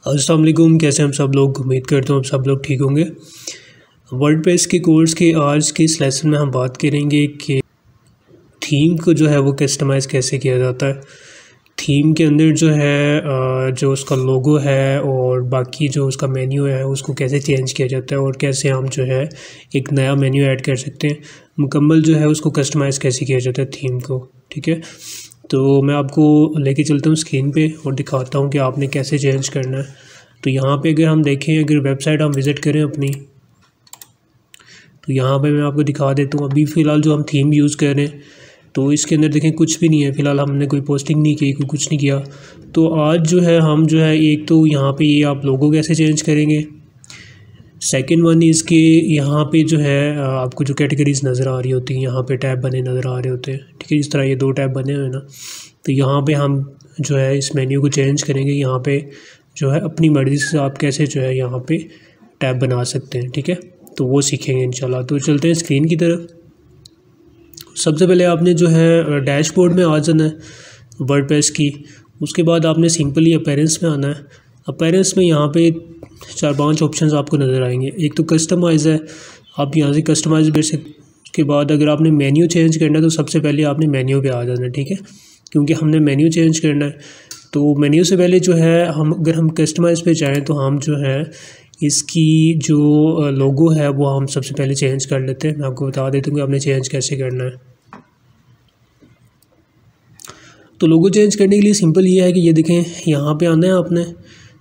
अस्सलाम वालेकुम, कैसे हम सब लोग। उम्मीद करता हूँ आप सब लोग ठीक होंगे। वर्डप्रेस के कोर्स के आज के इस लेसन में हम बात करेंगे कि थीम को जो है वो कस्टमाइज़ कैसे किया जाता है। थीम के अंदर जो है जो उसका लोगो है और बाकी जो उसका मेन्यू है उसको कैसे चेंज किया जाता है और कैसे हम जो है एक नया मेन्यू ऐड कर सकते हैं। मुकम्मल जो है उसको कस्टमाइज़ कैसे किया जाता है थीम को, ठीक है। तो मैं आपको लेके चलता हूँ स्क्रीन पे और दिखाता हूँ कि आपने कैसे चेंज करना है। तो यहाँ पे अगर हम देखें, अगर वेबसाइट हम विज़िट करें अपनी, तो यहाँ पे मैं आपको दिखा देता हूँ। अभी फ़िलहाल जो हम थीम यूज़ कर रहे हैं तो इसके अंदर देखें कुछ भी नहीं है। फ़िलहाल हमने कोई पोस्टिंग नहीं की, कोई कुछ नहीं किया। तो आज जो है हम जो है एक तो यहाँ पे ये आप लोगो कैसे चेंज करेंगे। सेकंड वन इज़ कि यहाँ पे जो है आपको जो कैटेगरीज़ नज़र आ रही होती हैं, यहाँ पे टैब बने नज़र आ रहे होते हैं, ठीक है। इस तरह ये दो टैब बने हुए हैं ना, तो यहाँ पे हम जो है इस मेन्यू को चेंज करेंगे। यहाँ पे जो है अपनी मर्ज़ी से आप कैसे जो है यहाँ पे टैब बना सकते हैं, ठीक है। तो वो सीखेंगे इंशाल्लाह। तो चलते हैं स्क्रीन की तरफ। सबसे पहले आपने जो है डैशबोर्ड में आ जाना है वर्डप्रेस की। उसके बाद आपने सिंपली अपीयरेंस में आना है। अपीयरेंस में यहाँ पे 4-5 ऑप्शंस आपको नज़र आएंगे। एक तो कस्टमाइज़ है, आप यहाँ से कस्टमाइज़ कर सकते। उसके बाद अगर आपने मेन्यू चेंज करना है तो सबसे पहले आपने मेन्यू पे आ जाना है, ठीक है, क्योंकि हमने मेन्यू चेंज करना है। तो मेन्यू से पहले जो है अगर हम कस्टमाइज़ पे जाएँ तो हम जो है इसकी जो लोगो है वो हम सबसे पहले चेंज कर लेते हैं। मैं आपको बता देता हूँ कि आपने चेंज कैसे करना है। तो लोगो चेंज करने के लिए सिंपल ये है कि ये देखें, यहाँ पे आना है आपने,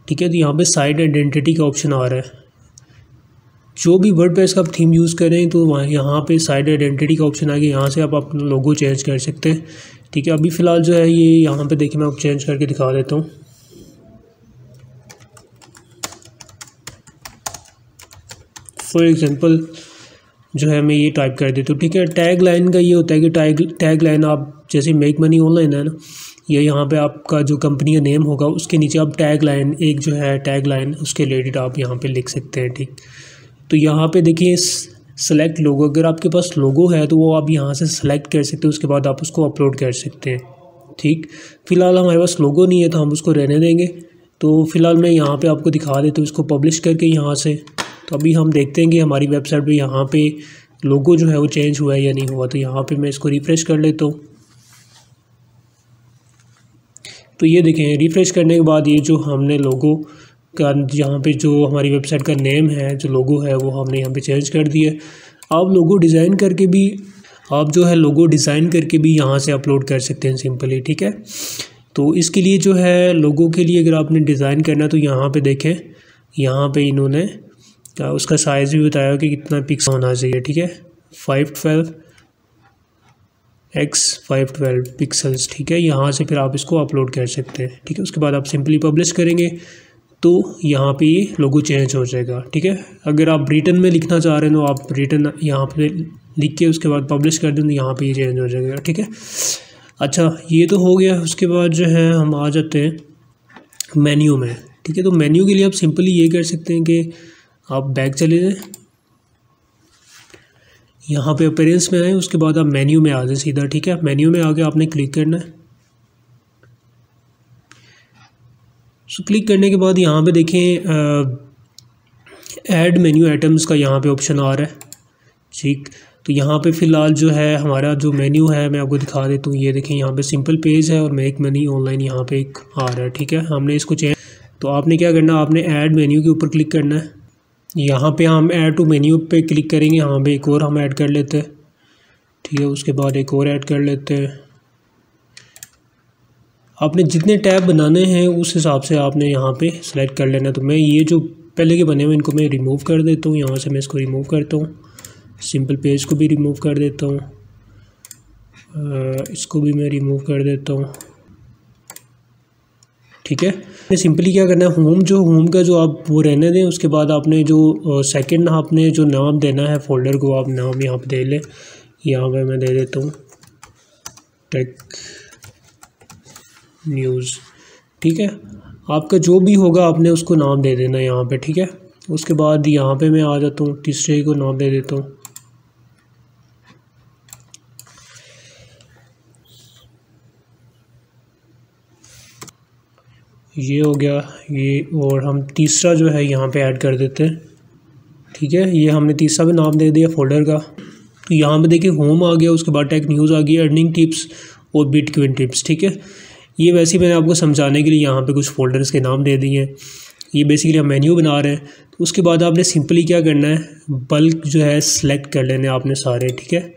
ठीक है। तो यहाँ पे साइड आइडेंटिटी का ऑप्शन आ रहा है। जो भी वर्डप्रेस का आप थीम यूज़ करें तो वहाँ यहाँ पे साइड आइडेंटिटी का ऑप्शन आ गया। यहाँ से आप अपना लोगो चेंज कर सकते हैं, ठीक है। अभी फ़िलहाल जो है ये यहाँ पे देखिए, मैं आपको चेंज करके दिखा देता हूँ। फॉर एग्ज़ाम्पल जो है मैं ये टाइप कर देता हूँ, ठीक है। टैग लाइन का ये होता है कि टैग लाइन आप जैसे मेक मनी ऑनलाइन है ना, ये यहाँ पे आपका जो कंपनी का नेम होगा उसके नीचे आप टैग लाइन, एक जो है टैग लाइन उसके रिलेटेड आप यहाँ पे लिख सकते हैं, ठीक। तो यहाँ पे देखिए सेलेक्ट लोगो, अगर आपके पास लोगो है तो वो आप यहाँ से सेलेक्ट कर सकते हैं। उसके बाद आप उसको अपलोड कर सकते हैं, ठीक। फ़िलहाल हमारे पास लोगो नहीं है तो हम उसको रहने देंगे। तो फ़िलहाल मैं यहाँ पे आपको दिखा देता हूँ इसको पब्लिश करके यहाँ से। तो अभी हम देखते हैं कि हमारी वेबसाइट पे यहाँ पे लोगो जो है वो चेंज हुआ है या नहीं हुआ। तो यहाँ पे मैं इसको रिफ़्रेश कर लेता हूँ। तो ये देखें, रिफ़्रेश करने के बाद ये जो हमने लोगो का यहाँ पे जो हमारी वेबसाइट का नेम है, जो लोगो है वो हमने यहाँ पे चेंज कर दिया। आप लोगो डिज़ाइन करके भी आप जो है लोगो डिज़ाइन करके भी यहाँ से अपलोड कर सकते हैं सिंपली, ठीक है। तो इसके लिए जो है लोगो के लिए अगर आपने डिज़ाइन करना तो यहाँ पे देखें, यहाँ पे इन्होंने उसका साइज़ भी बताया कि कितना पिक्सल होना चाहिए, ठीक है। 512x512 पिक्सल्स, ठीक है। यहाँ से फिर आप इसको अपलोड कर सकते हैं, ठीक है। उसके बाद आप सिंपली पब्लिश करेंगे तो यहाँ पे ये लोगो चेंज हो जाएगा, ठीक है। अगर आप रिटन में लिखना चाह रहे हैं तो आप रिटन यहाँ पे लिख के उसके बाद पब्लिश कर दें तो यहाँ पे ये चेंज हो जाएगा, ठीक है। अच्छा, ये तो हो गया। उसके बाद जो है हम आ जाते हैं मेन्यू में, ठीक है। तो मेन्यू के लिए आप सिंपली ये कर सकते हैं कि आप बैक चले जाएँ, यहाँ पे अपीयरेंस में आए, उसके बाद आप मेन्यू में आ जाए सीधा, ठीक है। मेन्यू में आके आपने क्लिक करना है। सो क्लिक करने के बाद यहाँ पे देखें ऐड मेन्यू आइटम्स का यहाँ पे ऑप्शन आ रहा है, ठीक। तो यहाँ पे फ़िलहाल जो है हमारा जो मेन्यू है मैं आपको दिखा देता हूँ। ये देखें, यहाँ पे सिंपल पेज है और मेक मनी ऑनलाइन यहाँ पे एक आ रहा है, ठीक है। हमने इसको चेंज, तो आपने क्या करना है, आपने ऐड मेन्यू के ऊपर क्लिक करना है। यहाँ पे हम ऐड टू मेन्यू पे क्लिक करेंगे, यहाँ पे एक और हम ऐड कर लेते हैं, ठीक है। उसके बाद एक और ऐड कर लेते हैं। आपने जितने टैब बनाने हैं उस हिसाब से आपने यहाँ पे सेलेक्ट कर लेना। तो मैं ये जो पहले के बने हुए इनको मैं रिमूव कर देता हूँ। यहाँ से मैं इसको रिमूव करता हूँ, सिंपल पेज को भी रिमूव कर देता हूँ, इसको भी मैं रिमूव कर देता हूँ, ठीक है। सिंपली क्या करना है, होम का जो आप वो रहने दें। उसके बाद आपने जो सेकंड आपने जो नाम देना है फोल्डर को, आप नाम यहाँ पे दे लें। यहाँ पे मैं दे देता हूँ टेक न्यूज़, ठीक है। आपका जो भी होगा आपने उसको नाम दे देना यहाँ पे, ठीक है। उसके बाद यहाँ पे मैं आ जाता हूँ, तीसरे को नाम दे देता हूँ। ये हो गया ये, और हम तीसरा जो है यहाँ पे ऐड कर देते हैं। ठीक है, ये हमने तीसरा भी नाम दे दिया फोल्डर का। तो यहाँ पे देखिए होम आ गया, उसके बाद टेक न्यूज़ आ गई, अर्निंग टिप्स और बिटकॉइन टिप्स। ठीक है, ये वैसे ही मैंने आपको समझाने के लिए यहाँ पे कुछ फोल्डर्स के नाम दे दिए हैं। ये बेसिकली हम मेन्यू बना रहे हैं। तो उसके बाद आपने सिंपली क्या करना है, बल्क जो है सिलेक्ट कर लेने आपने सारे। ठीक है,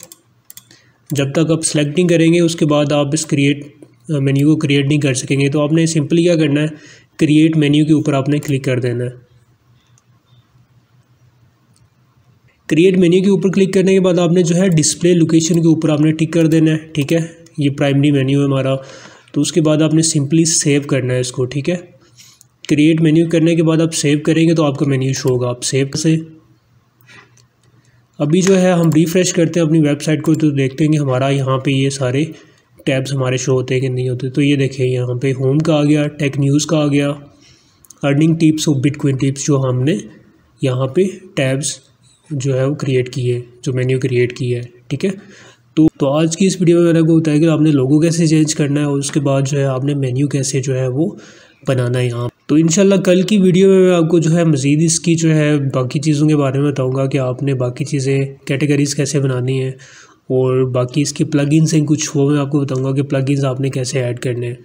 जब तक आप सिलेक्ट नहीं करेंगे उसके बाद आप इस मेन्यू को क्रिएट नहीं कर सकेंगे। तो आपने सिंपली क्या करना है, क्रिएट मेन्यू के ऊपर आपने क्लिक कर देना है। क्रिएट मेन्यू के ऊपर क्लिक करने के बाद आपने जो है डिस्प्ले लोकेशन के ऊपर आपने टिक कर देना है। ठीक है, ये प्राइमरी मेन्यू है हमारा। तो उसके बाद आपने सिंपली सेव करना है इसको। ठीक है, क्रिएट मेन्यू करने के बाद आप सेव करेंगे तो आपका मेन्यू शो होगा। आप सेव से अभी जो है हम रिफ़्रेश करते हैं अपनी वेबसाइट को, तो देखते हैं कि हमारा यहाँ पे ये सारे टैब्स हमारे शो होते हैं कि नहीं होते। तो ये देखिए यहाँ पे होम का आ गया, टेक न्यूज़ का आ गया, अर्निंग टिप्स और बिटकॉइन टिप्स जो हमने यहाँ पे टैब्स जो है वो क्रिएट किए, जो मेन्यू क्रिएट की है। ठीक है, तो आज की इस वीडियो में मैंने आपको बताया कि आपने लोगो कैसे चेंज करना है और उसके बाद जो है आपने मेन्यू कैसे जो है वो बनाना है यहाँ। तो इंशाल्लाह कल की वीडियो में मैं आपको जो है मज़ीद इसकी जो है बाकी चीज़ों के बारे में बताऊँगा कि आपने बाकी चीज़ें कैटेगरीज़ कैसे बनानी है, और बाकी इसके प्लगइन्स हैं कुछ, वो मैं आपको बताऊँगा कि प्लगइन्स आपने कैसे ऐड करने हैं।